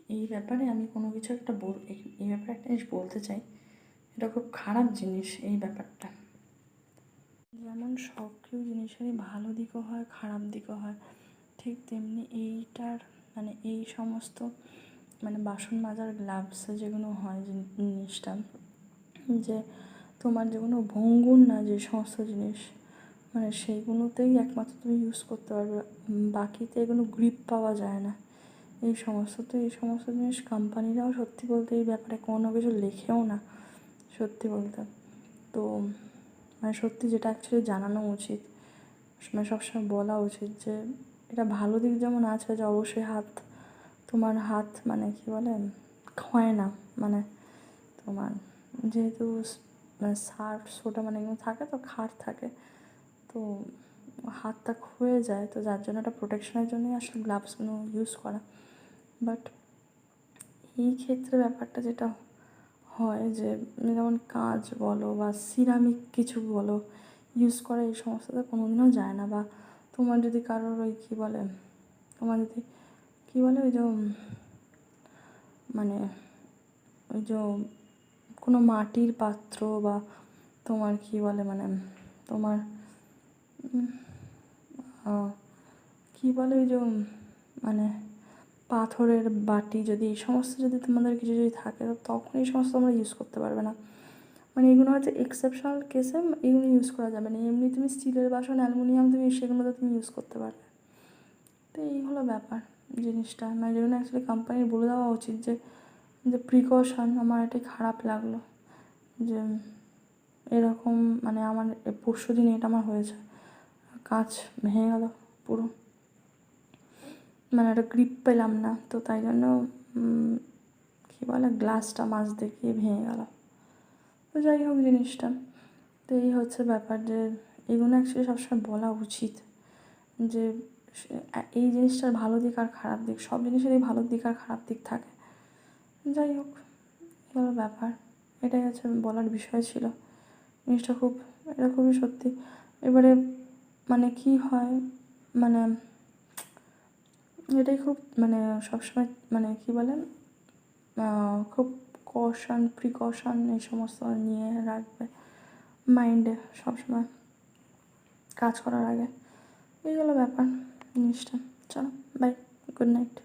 এই ব্যাপারে আমি কোনো কিছু একটা এই ব্যাপারে একটা জিনিস বলতে চাই। এটা খুব খারাপ জিনিস এই ব্যাপারটা। যেমন সব কিছু জিনিসেরই ভালো দিকও হয়, খারাপ দিকও হয়, ঠিক তেমনি এইটার মানে এই সমস্ত মানে বাসন মাজার গ্লাভস যেগুলো হয় জিনিসটা, যে তোমার যেগুলো ভঙ্গুর না যে সমস্ত জিনিস, মানে সেইগুলোতেই একমাত্র তুমি ইউজ করতে পারবে, বাকিতে এগুলো গ্রিপ পাওয়া যায় না এই সমস্ত জিনিস কোম্পানিরাও সত্যি বলতে এই ব্যাপারে কোনো কিছু লেখেও না সত্যি বলতে। তো মানে সত্যি যেটা অ্যাকচুয়ালি জানানো উচিত, মানে সবসময় বলা উচিত যে এটা ভালো দিক যেমন আছে যে অবশ্যই তোমার হাত মানে কী বলে ক্ষয় না, মানে তোমার যেহেতু মানে সার্ফ সোডা মানে এগুলো থাকে তো ক্ষার থাকে, তো হাতটা ক্ষয়ে যায়, তো যার জন্য একটা প্রোটেকশনের জন্যই আসলে গ্লাভসগুলো ইউজ করা। বাট এই ক্ষেত্রে ব্যাপারটা যেটা হয় যে যেমন কাঁচ বলো বা সিরামিক কিছু বলো ইউজ করা, এই সমস্তটা কোনোদিনও যায় না। বা তোমার যদি কারোর ওই কী বলে ওই যে মানে ওই যে কোনো মাটির পাত্র বা তোমার কী বলে মানে তোমার কী বলে ওই যে মানে পাথরের বাটি, যদি এই সমস্ত যদি তোমাদের কিছু যদি থাকে তো তখন এই সমস্ত তোমরা ইউজ করতে পারবে না। মানে এগুলো হচ্ছে এক্সেপশনাল কেসে এগুলো ইউজ করা যাবে না। এমনি তুমি স্টিলের বাসন, অ্যালুমিনিয়াম সেগুলোতে তুমি ইউজ করতে পারবে। তো এই হলো ব্যাপার জিনিসটা, মানে যেগুলো অ্যাকচুয়ালি কোম্পানির বলে দেওয়া উচিত যে যে প্রিকশন। আমার এটাই খারাপ লাগলো যে এরকম মানে আমার পরশু দিন এটা আমার হয়েছে, কাঁচ ভেঙে গেল পুরো, মানে একটা গ্রিপ পেলাম না, তো তাই জন্য কী বলে গ্লাসটা মাজতে গিয়ে ভেঙে গেল। তো যাই হোক জিনিসটা, তো এই হচ্ছে ব্যাপার যে এগুলো অ্যাকচুয়ালি সবসময় বলা উচিত যে এই জিনিসটার ভালো দিক আর খারাপ দিক, সব জিনিসেরই ভালো দিক আর খারাপ দিক থাকে। যাই হোক এগুলো ব্যাপার, এটাই হচ্ছে বলার বিষয় ছিল। জিনিসটা এটা খুবই সত্যি। এবারে মানে কী হয় মানে এটাই খুব মানে সবসময় মানে কী বলে খুব প্রিকশন এই সমস্ত নিয়ে রাখবে মাইন্ডে সবসময় কাজ করার আগে। এই হলো ব্যাপার জিনিসটা। চলো বাই, গুড নাইট।